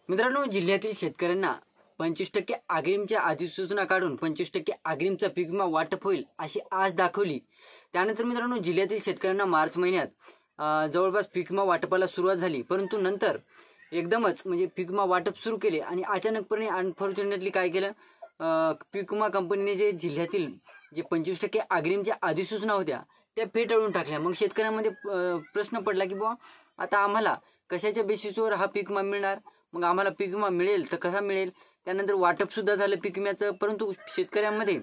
मित्रांनो, जिल्ह्यातील शेतकऱ्यांना 25% अग्रिमच्या अधिसूचना काढून 25% अग्रिमचा पीक विमा वाटप होईल अशी आस दाखवली। त्यानंतर मित्रांनो, जिल्ह्यातील शेतकऱ्यांना मार्च महिन्यात जवळपास पीक विमा वाटपाला सुरुवात झाली, परंतु नंतर एकदमच म्हणजे पीक विमा वाटप सुरू केले आणि अचानकपणे अनफॉर्च्युनेटली काय केलं, पीक विमा कंपनीने जे जिल्ह्यातील जे 25% अग्रिमच्या अधिसूचना होत्या त्या फेटाळून टाकल्या। मग शेतकऱ्यांमध्ये प्रश्न पडला की बुवा आता आम्हाला कशाच्या बेसिसवर हा पीक विमा मिळणार, मग आम्हाला पीक विमा मिळेल तर कसा मिळेल। त्यानंतर वाटप सुद्धा झालं पीक विम्याचं, परंतु शेतकऱ्यांमध्ये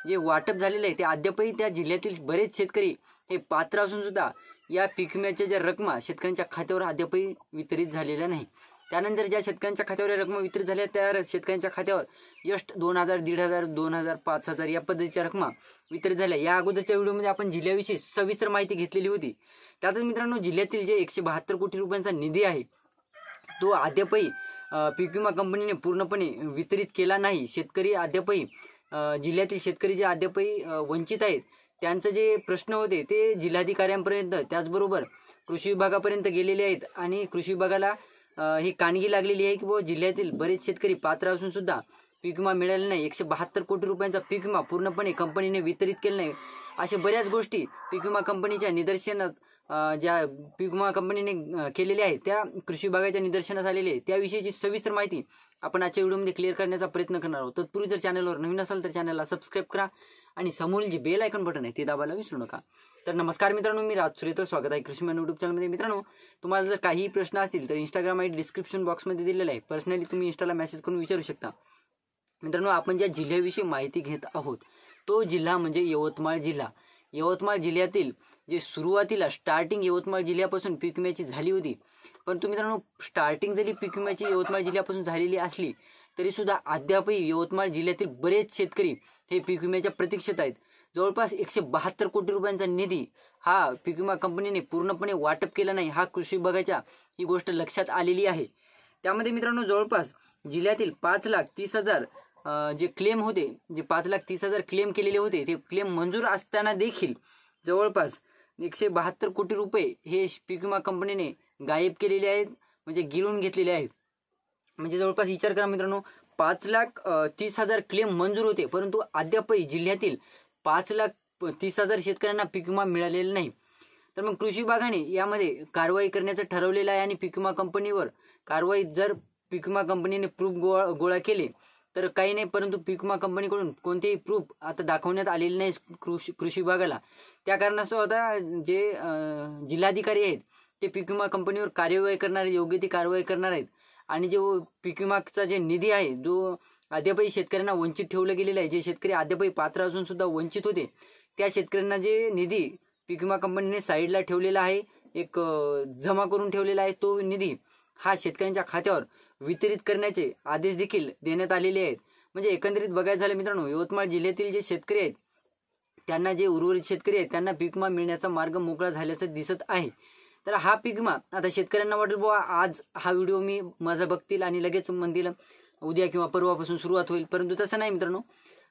जे वाटप झालेलं आहे ते अद्यापही त्या जिल्ह्यातील बरेच शेतकरी हे पात्र असून सुद्धा या पीक विम्याच्या ज्या रकमा शेतकऱ्यांच्या खात्यावर अद्यापही वितरित झालेल्या नाही। त्यानंतर ज्या शेतकऱ्यांच्या खात्यावर रकमा वितरित झाल्या त्या शेतकऱ्यांच्या खात्यावर जस्ट 2000, 1500, 2000, 5000 या पद्धतीच्या रकमा वितरित झाल्या। या अगोदरच्या व्हिडिओमध्ये आपण जिल्ह्याविषयी सविस्तर माहिती घेतलेली होती। त्यातच मित्रांनो, जिल्ह्यातील जे 172 कोटी रुपयांचा निधी आहे तो अद्यापही पीक विमा कंपनीने पूर्णपणे वितरित केला नाही। शेतकरी अद्यापही जिल्ह्यातील शेतकरी जे अद्यापही वंचित आहेत त्यांचे जे प्रश्न होते ते जिल्हाधिकाऱ्यांपर्यंत त्याचबरोबर कृषी विभागापर्यंत गेलेले आहेत आणि कृषी विभागाला ही कानगी लागलेली आहे की बुवा जिल्ह्यातील बरेच शेतकरी पात्र असून सुद्धा पीक विमा मिळाला नाही। 172 कोटी रुपयांचा पीक विमा पूर्णपणे कंपनीने वितरित केला नाही। अशा बऱ्याच गोष्टी पीक विमा कंपनीच्या निदर्शनात ज्या पीक विमा कंपनीने केलेल्या आहेत त्या कृषी विभागाच्या निदर्शनास आलेले आहे। त्याविषयीची सविस्तर माहिती आपण आजच्या व्हिडिओमध्ये क्लिअर करण्याचा प्रयत्न करणार आहोत। तत्पूर्वी जर चॅनलवर नवीन असाल तर चॅनलला सबस्क्राईब करा आणि समोरील जे बेल आयकॉन बटन आहे ते दाबायला विसरू नका। तर नमस्कार मित्रांनो, मी राज सुरेतर, स्वागत आहे कृषी मॅन यूट्यूब चॅनलमध्ये। मित्रांनो, तुम्हाला जर काही प्रश्न असतील तर इंस्टाग्राम आयडी डिस्क्रिप्शन बॉक्समध्ये दिलेला आहे, पर्सनली तुम्ही इंस्टाला मेसेज करून विचारू शकता। मित्रांनो, आपण ज्या जिल्ह्याविषयी माहिती घेत आहोत तो जिल्हा म्हणजे यवतमाळ जिल्हा। यवतमाळ जिल्ह्यातील जे सुरुवातीला स्टार्टिंग यवतमाळ जिल्ह्यापासून पीक विम्याची झाली होती, परंतु मित्रांनो स्टार्टिंग जरी पीक विम्याची यवतमाळ जिल्ह्यापासून झालेली असली तरी सुद्धा अद्यापही यवतमाळ जिल्ह्यातील बरेच शेतकरी हे पीक विम्याच्या प्रतीक्षेत आहेत। जवळपास 172 कोटी रुपयांचा निधी हा पीक विमा कंपनीने पूर्णपणे वाटप केला नाही, हा कृषी विभागाच्या ही गोष्ट लक्षात आलेली आहे। त्यामध्ये मित्रांनो जवळपास जिल्ह्यातील 5,30,000 जे क्लेम होते, जे 5,30,000 क्लेम केलेले होते ते क्लेम मंजूर असताना देखील जवळपास 172 कोटी रुपये हे पीक विमा कंपनीने गायब केलेले आहेत, म्हणजे गिळून घेतलेले आहेत। म्हणजे जवळपास विचार करा मित्रांनो, 5,30,000 क्लेम मंजूर होते, परंतु अद्यापही जिल्ह्यातील 5,30,000 शेतकऱ्यांना पीक विमा मिळालेला नाही। तर मग कृषी विभागाने यामध्ये कारवाई करण्याचं ठरवलेलं आहे आणि पीक विमा कंपनीवर कारवाई जर पीक विमा कंपनीने प्रूफ गोळा केले तर काही नाही, परंतु पीक विमा कंपनीकडून कोणतेही प्रूफ आता दाखवण्यात आलेले नाही कृषी विभागाला। त्या कारणास्तव आता जे जिल्हाधिकारी आहेत ते पीक विमा कंपनीवर कार्यवाही करणार, योग्य ती कारवाई करणार आहेत आणि जो पीक विमाचा जे निधी आहे जो अद्यापही शेतकऱ्यांना वंचित ठेवलं गेलेलं आहे, जे शेतकरी अद्यापही पात्र असून सुद्धा वंचित होते त्या शेतकऱ्यांना जे निधी पीक विमा कंपनीने साईडला ठेवलेला आहे, एक जमा करून ठेवलेला आहे, तो निधी हा शेतकऱ्यांच्या खात्यावर वितरित करण्याचे आदेश देखील देण्यात आलेले आहेत। म्हणजे एकंदरीत बघायचं झालं मित्रांनो, यवतमाळ जिल्ह्यातील जे शेतकरी आहेत त्यांना, जे उर्वरित शेतकरी आहेत त्यांना पीक विमा मिळण्याचा मार्ग मोकळा झाल्याचं दिसत आहे। तर हा पीक विमा आता शेतकऱ्यांना वाटेल बुवा आज हा व्हिडिओ मी माझा बघतील आणि लगेच म्हणतील उद्या किंवा परवापासून सुरुवात होईल, परंतु तसं नाही मित्रांनो।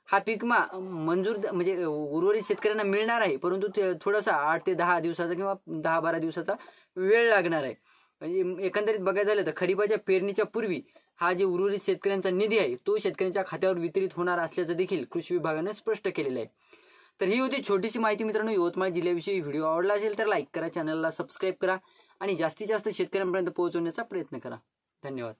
हा पीक विमा मंजूर म्हणजे उर्वरित शेतकऱ्यांना मिळणार आहे, परंतु थोडासा 8 ते 10 दिवसाचा किंवा 10-12 दिवसाचा वेळ लागणार आहे। म्हणजे एकंदरीत बघायचं झालं तर खरीपाच्या पेरणीच्या पूर्वी हा जे उर्वरित शेतकऱ्यांचा निधी आहे तो शेतकऱ्यांच्या खात्यावर वितरित होणार असल्याचं देखील कृषी विभागाने स्पष्ट केलेलं आहे। तर ही होती छोटीशी माहिती मित्रांनो यवतमाळ जिल्ह्याविषयी। व्हिडिओ आवडला असेल तर लाईक करा, चॅनलला सबस्क्राईब करा आणि जास्तीत जास्त शेतकऱ्यांपर्यंत पोहोचवण्याचा प्रयत्न करा। धन्यवाद।